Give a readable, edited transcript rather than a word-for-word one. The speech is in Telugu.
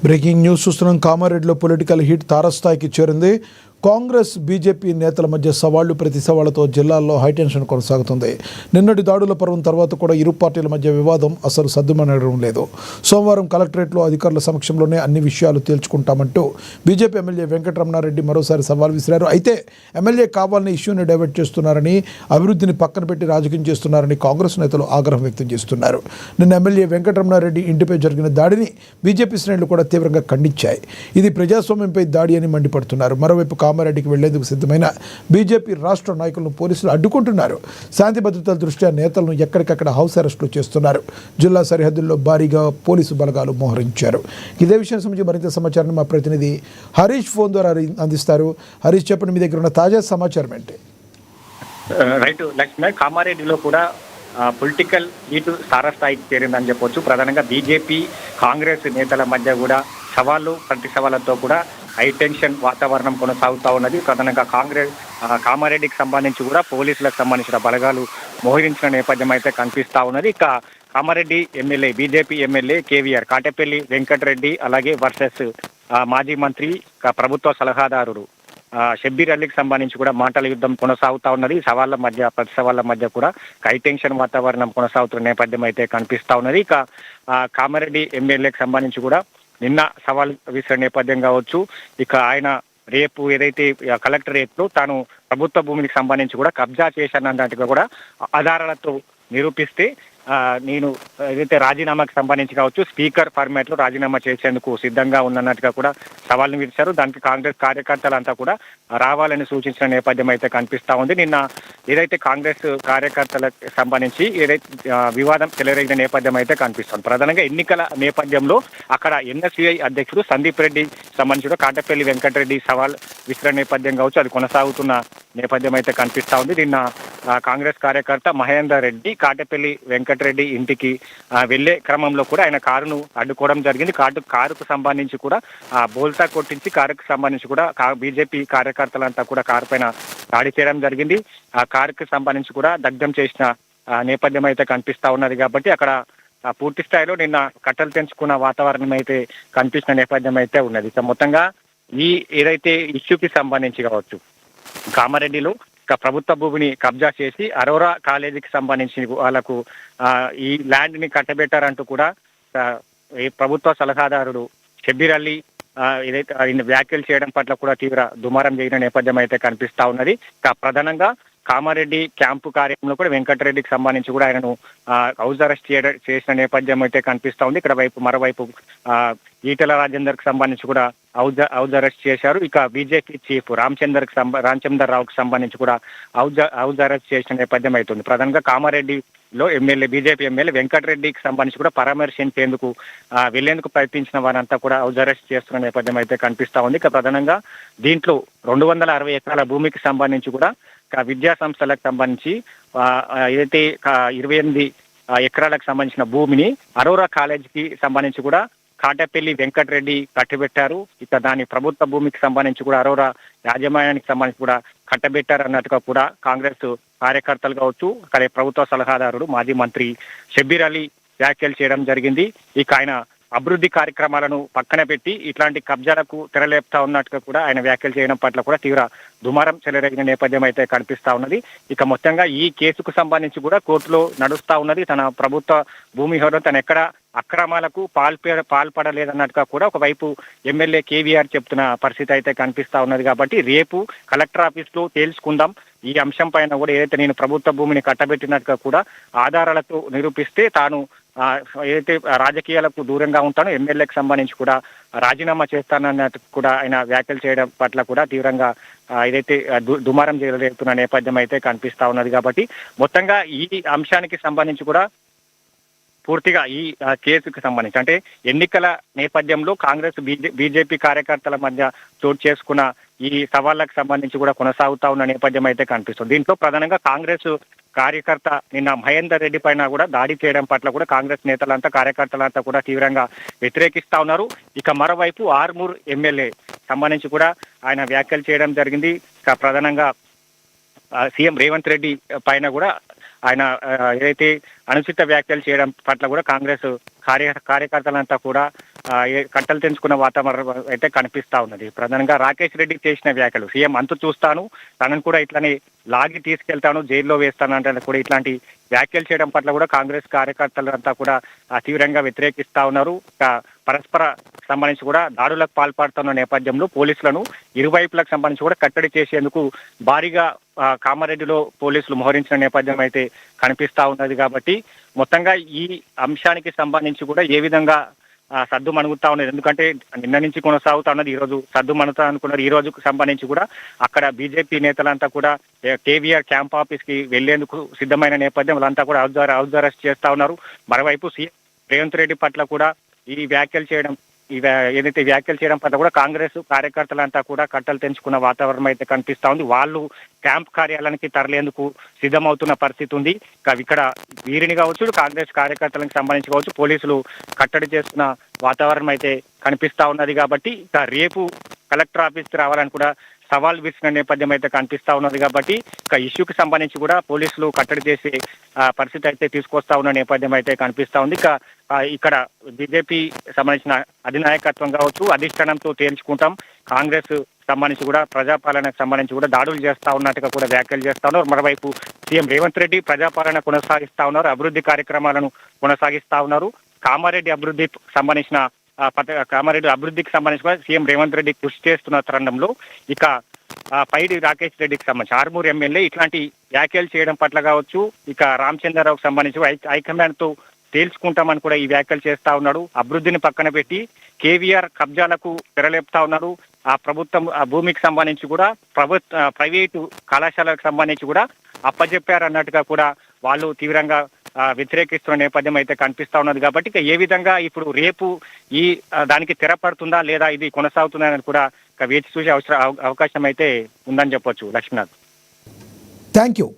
బ్రేకింగ్ న్యూస్ చూస్తున్నాం. కామారెడ్డిలో పొలిటికల్ హీట్ తారస్థాయికి చేరింది. కాంగ్రెస్ బీజేపీ నేతల మధ్య సవాళ్లు ప్రతి సవాళ్లతో జిల్లాల్లో హైటెన్షన్ కొనసాగుతుంది. నిన్నటి దాడుల పర్వం తర్వాత కూడా ఇరు పార్టీల మధ్య వివాదం అసలు సద్దుమనడం లేదు. సోమవారం కలెక్టరేట్లో అధికారుల సమక్షంలోనే అన్ని విషయాలు తేల్చుకుంటామంటూ బీజేపీ ఎమ్మెల్యే వెంకటరమణారెడ్డి మరోసారి సవాల్ విసిరారు. అయితే ఎమ్మెల్యే కావాలని ఇష్యూని డైవర్ట్ చేస్తున్నారని, అభివృద్ధిని పక్కన పెట్టి రాజకీయం చేస్తున్నారని కాంగ్రెస్ నేతలు ఆగ్రహం వ్యక్తం చేస్తున్నారు. నిన్న ఎమ్మెల్యే వెంకటరమణారెడ్డి ఇంటిపై జరిగిన దాడిని బీజేపీ శ్రేణులు కూడా తీవ్రంగా ఖండించాయి. ఇది ప్రజాస్వామ్యంపై దాడి అని మండిపడుతున్నారు. మరోవైపు కామారెడ్డికి వెళ్లేందుకు సిద్ధమైన బీజేపీ రాష్ట్ర నాయకులను పోలీసులు అడ్డుకుంటున్నారు. శాంతి భద్రతల దృష్ట్యా నేతలను ఎక్కడికక్కడ హౌస్ అరెస్టులు చేస్తున్నారు. జిల్లా సరిహద్దుల్లో భారీగా పోలీసు బలగాలు మోహరించారు. ఇదే విషయం సంబంధించి మరింత సమాచారాన్ని మా ప్రతినిధి హరీష్ ఫోన్ ద్వారా అందిస్తారు. హరీష్, చెప్పండి, మీ దగ్గర ఉన్న తాజా సమాచారం ఏంటి? రైట్ లక్ష్మీ, కామారెడ్డిలో కూడా పొలిటికల్ హీట్ తారస్థాయికి చేరిందని చెప్పొచ్చు. ప్రధానంగా బీజేపీ కాంగ్రెస్ నేతల మధ్య కూడా సవాళ్ళు ప్రతి సవాళ్ళతో కూడా హైటెన్షన్ వాతావరణం కొనసాగుతూ ఉన్నది. ప్రధానంగా కామారెడ్డికి సంబంధించి కూడా పోలీసులకు సంబంధించిన బలగాలు మోహరించిన నేపథ్యం అయితే కనిపిస్తూ ఉన్నది. ఇక Kamareddy MLA BJP MLA KVR Katepalli Venkatareddy అలాగే వర్సెస్ మాజీ మంత్రి ప్రభుత్వ సలహాదారుడు షబ్బీర్ అలీకి సంబంధించి కూడా మాటల యుద్ధం కొనసాగుతా ఉన్నది. సవాళ్ల మధ్య ప్రతి సవాళ్ల మధ్య కూడా హైటెన్షన్ వాతావరణం కొనసాగుతున్న నేపథ్యం అయితే కనిపిస్తా ఉన్నది. ఇక కామారెడ్డి ఎమ్మెల్యేకి సంబంధించి కూడా నిన్న సవాల్ విసిరిన నేపథ్యం కావచ్చు. ఇక ఆయన రేపు ఏదైతే కలెక్టరేట్లో తాను ప్రభుత్వ భూమికి సంబంధించి కూడా కబ్జా చేశానన్నట్టుగా కూడా ఆధారాలతో నిరూపిస్తే నేను ఏదైతే రాజీనామాకు సంబంధించి కావచ్చు స్పీకర్ ఫార్మాట్ లో రాజీనామా చేసేందుకు సిద్ధంగా ఉన్నట్టుగా కూడా సవాల్ను విడిచారు. దానికి కాంగ్రెస్ కార్యకర్తలంతా కూడా రావాలని సూచించిన నేపథ్యం అయితే కనిపిస్తా ఉంది. నిన్న ఏదైతే కాంగ్రెస్ కార్యకర్తలకు సంబంధించి ఏదైతే వివాదం చెలరేగిన నేపథ్యం అయితే కనిపిస్తుంది. ప్రధానంగా ఎన్నికల నేపథ్యంలో అక్కడ ఎన్ఎస్యుఐ అధ్యక్షుడు సందీప్ రెడ్డి సంబంధించి కాటపల్లి వెంకటరెడ్డి సవాల్ విసిరిన నేపథ్యం కావచ్చు, అది కొనసాగుతున్న నేపథ్యం అయితే కనిపిస్తా ఉంది. నిన్న కాంగ్రెస్ కార్యకర్త మహేందర్ రెడ్డి కాటపల్లి వెంకటరెడ్డి ఇంటికి వెళ్లే క్రమంలో కూడా ఆయన కారును అడ్డుకోవడం జరిగింది. కారుకు సంబంధించి కూడా బోల్తా కొట్టించి కారుకు సంబంధించి కూడా బీజేపీ కార్యకర్తలంతా కూడా కారు పైన దాడి చేయడం జరిగింది. ఆ కారుకు సంబంధించి కూడా దగ్ధం చేసిన నేపథ్యం అయితే కనిపిస్తా ఉన్నది. కాబట్టి అక్కడ పూర్తి స్థాయిలో నిన్న కట్టలు తెంచుకున్న వాతావరణం అయితే కనిపించిన నేపథ్యం అయితే ఉన్నది. మొత్తంగా ఈ ఏదైతే ఇష్యూకి సంబంధించి కావచ్చు కామారెడ్డిలో ప్రభుత్వ భూమిని కబ్జా చేసి అరోరా కాలేజీకి సంబంధించి వాళ్ళకు ఈ ల్యాండ్ ని కట్టబెట్టారంటూ కూడా ప్రభుత్వ సలహాదారుడు షబ్బీర్ అలీ ఏదైతే ఆయన వ్యాఖ్యలు చేయడం పట్ల కూడా తీవ్ర దుమారం జరిగిన నేపథ్యం అయితే కనిపిస్తా ఉన్నది. ప్రధానంగా కామారెడ్డి క్యాంపు కార్యంలో కూడా వెంకటరెడ్డికి సంబంధించి కూడా ఆయనను హౌస్ అరెస్ట్ చేసిన నేపథ్యం అయితే కనిపిస్తా ఉంది. ఇక్కడ మరోవైపు ఈటెల రాజేందర్ కి సంబంధించి కూడా హౌస్ అరెస్ట్ చేశారు. ఇక బీజేపీ చీఫ్ రామచందర్ రావుకి సంబంధించి కూడా హౌస్ అరెస్ట్ చేసిన నేపథ్యం అవుతుంది. ప్రధానంగా కామారెడ్డిలో బీజేపీ ఎమ్మెల్యే వెంకటరెడ్డికి సంబంధించి కూడా పరామర్శించేందుకు వెళ్లేందుకు ప్రయత్నించిన వారంతా కూడా హౌస్ అరెస్ట్ చేస్తున్న నేపథ్యం అయితే కనిపిస్తా ఉంది. ఇక ప్రధానంగా దీంట్లో 260 ఎకరాల భూమికి సంబంధించి కూడా విద్యా సంస్థలకు సంబంధించి ఏదైతే 28 ఎకరాలకు సంబంధించిన భూమిని అరోరా కాలేజీకి సంబంధించి కూడా కాటపల్లి వెంకటరెడ్డి కట్టబెట్టారు. ఇక దాని ప్రభుత్వ భూమికి సంబంధించి కూడా అరోరా యాజమాన్యానికి సంబంధించి కూడా కట్టబెట్టారు అన్నట్టుగా కూడా కాంగ్రెస్ కార్యకర్తలు కావచ్చు, అక్కడ ప్రభుత్వ సలహాదారుడు మాజీ మంత్రి షబ్బీర్ అలీ వ్యాఖ్యలు చేయడం జరిగింది. ఇక ఆయన అభివృద్ధి కార్యక్రమాలను పక్కన పెట్టి ఇట్లాంటి కబ్జాలకు తెరలేపుతా ఉన్నట్టుగా కూడా ఆయన వ్యాఖ్యలు చేయడం పట్ల కూడా తీవ్ర దుమారం చెలరేగిన నేపథ్యం అయితే కనిపిస్తా ఉన్నది. ఇక మొత్తంగా ఈ కేసుకు సంబంధించి కూడా కోర్టులో నడుస్తా ఉన్నది. తన ప్రభుత్వ భూమి హోదా తను ఎక్కడ అక్రమాలకు పాల్పడలేదన్నట్టుగా కూడా ఒకవైపు ఎమ్మెల్యే కేవీఆర్ చెప్తున్న పరిస్థితి అయితే కనిపిస్తా ఉన్నది. కాబట్టి రేపు కలెక్టర్ ఆఫీస్ లో తేల్చుకుందాం ఈ అంశం పైన కూడా. ఏదైతే నేను ప్రభుత్వ భూమిని కట్టబెట్టినట్టుగా కూడా ఆధారాలతో నిరూపిస్తే తాను ఏదైతే రాజకీయాలకు దూరంగా ఉంటానో ఎమ్మెల్యేకి సంబంధించి కూడా రాజీనామా చేస్తానన్నట్టు కూడా ఆయన వ్యాఖ్యలు చేయడం పట్ల కూడా తీవ్రంగా ఏదైతే దుమారం జరుగుతున్న నేపథ్యం అయితే కనిపిస్తా ఉన్నది. కాబట్టి మొత్తంగా ఈ అంశానికి సంబంధించి కూడా పూర్తిగా ఈ కేసుకు సంబంధించి అంటే ఎన్నికల నేపథ్యంలో కాంగ్రెస్ బీజేపీ కార్యకర్తల మధ్య చోటు చేసుకున్న ఈ సవాళ్లకు సంబంధించి కూడా కొనసాగుతా ఉన్న నేపథ్యం అయితే కనిపిస్తుంది. దీంట్లో ప్రధానంగా కాంగ్రెస్ కార్యకర్త నిన్న మహేందర్ రెడ్డి పైన కూడా దాడి చేయడం పట్ల కూడా కాంగ్రెస్ నేతలంతా కార్యకర్తలంతా కూడా తీవ్రంగా వ్యతిరేకిస్తా ఉన్నారు. ఇక మరోవైపు ఆర్మూర్ ఎమ్మెల్యే సంబంధించి కూడా ఆయన వ్యాఖ్యలు చేయడం జరిగింది. ప్రధానంగా సీఎం రేవంత్ రెడ్డి పైన కూడా ఆయన ఏదైతే అనుచిత వ్యాఖ్యలు చేయడం పట్ల కూడా కాంగ్రెస్ కార్యకర్తలంతా కూడా కట్టలు తెంచుకున్న వాతావరణం అయితే కనిపిస్తా ఉన్నది. ప్రధానంగా రాకేష్ రెడ్డి చేసిన వ్యాఖ్యలు, సీఎం అంతు చూస్తాను, తనను కూడా ఇట్లనే లాగి తీసుకెళ్తాను, జైల్లో వేస్తాను అంటే కూడా ఇట్లాంటి వ్యాఖ్యలు చేయడం పట్ల కూడా కాంగ్రెస్ కార్యకర్తలంతా కూడా తీవ్రంగా వ్యతిరేకిస్తా ఉన్నారు. పరస్పర సంబంధించి కూడా దాడులకు పాల్పడుతున్న నేపథ్యంలో పోలీసులను ఇరువైపులకు సంబంధించి కూడా కట్టడి చేసేందుకు భారీగా కామారెడ్డిలో పోలీసులు మోహరించిన నేపథ్యం అయితే కనిపిస్తా ఉన్నది. కాబట్టి మొత్తంగా ఈ అంశానికి సంబంధించి కూడా ఏ విధంగా సద్దు మణుగుతా ఉన్నది, ఎందుకంటే నిన్న నుంచి కొనసాగుతా ఉన్నది, ఈ రోజు సద్దు మణుగుతా అనుకున్నారు. ఈ రోజుకు సంబంధించి కూడా అక్కడ బీజేపీ నేతలంతా కూడా కేవీఆర్ క్యాంప్ ఆఫీస్ కి వెళ్లేందుకు సిద్ధమైన నేపథ్యం వాళ్ళంతా కూడా హౌస్ అరెస్ట్ చేస్తా ఉన్నారు. మరోవైపు సీఎం రేవంత్ రెడ్డి పట్ల కూడా ఈ వ్యాఖ్యలు చేయడం ఏదైతే వ్యాఖ్యలు చేయడం పట్ల కూడా కాంగ్రెస్ కార్యకర్తలంతా కూడా కట్టలు తెంచుకున్న వాతావరణం అయితే కనిపిస్తా ఉంది. వాళ్ళు క్యాంప్ కార్యాలయానికి తరలేందుకు సిద్ధమవుతున్న పరిస్థితి ఉంది. ఇక్కడ వీరిని కావచ్చు, కాంగ్రెస్ కార్యకర్తలకు సంబంధించి కావచ్చు, పోలీసులు కట్టడి చేస్తున్న వాతావరణం అయితే కనిపిస్తా ఉన్నది. కాబట్టి ఇక రేపు కలెక్టర్ ఆఫీస్కి రావాలని కూడా సవాల్ విసిన నేపథ్యం అయితే కనిపిస్తా ఉన్నది. కాబట్టి ఇక ఇష్యూకి సంబంధించి కూడా పోలీసులు కట్టడి చేసే పరిస్థితి అయితే తీసుకొస్తా ఉన్న నేపథ్యం అయితే కనిపిస్తా ఉంది. ఇక్కడ బీజేపీ సంబంధించిన అధినాయకత్వం కావచ్చు, అధిష్టానంతో తేల్చుకుంటాం, కాంగ్రెస్ సంబంధించి కూడా ప్రజాపాలనకు సంబంధించి కూడా దాడులు చేస్తా ఉన్నట్టుగా కూడా వ్యాఖ్యలు చేస్తా ఉన్నారు. మరోవైపు సీఎం రేవంత్ రెడ్డి ప్రజాపాలన కొనసాగిస్తా ఉన్నారు, అభివృద్ధి కార్యక్రమాలను కొనసాగిస్తా ఉన్నారు. కామారెడ్డి అభివృద్ధికి సంబంధించిన కామారెడ్డి అభివృద్ధికి సంబంధించి కూడా సీఎం రేవంత్ రెడ్డి కృషి చేస్తున్న తరుణంలో ఇక పైడి రాకేష్ రెడ్డికి సంబంధించి ఆర్మూర్ ఎమ్మెల్యే ఇట్లాంటి వ్యాఖ్యలు చేయడం పట్ల కావచ్చు, ఇక రామచంద్రరావుకి సంబంధించి హైకమాండ్ తో తేల్చుకుంటామని కూడా ఈ వ్యాఖ్యలు చేస్తా ఉన్నాడు. అభివృద్ధిని పక్కన పెట్టి కేవీఆర్ కబ్జాలకు తెరలేపుతా ఉన్నారు. ఆ ప్రభుత్వం ఆ భూమికి సంబంధించి కూడా ప్రైవేటు కళాశాలకు సంబంధించి కూడా అప్పజెప్పారు అన్నట్టుగా కూడా వాళ్ళు తీవ్రంగా వ్యతిరేకిస్తున్న నేపథ్యం అయితే కనిపిస్తా ఉన్నది. కాబట్టి ఇక ఏ విధంగా ఇప్పుడు రేపు ఈ దానికి తెరపడుతుందా లేదా ఇది కొనసాగుతుందా అని కూడా వేచి చూసే అవకాశం అయితే ఉందని చెప్పొచ్చు. Lakshminath, thank you.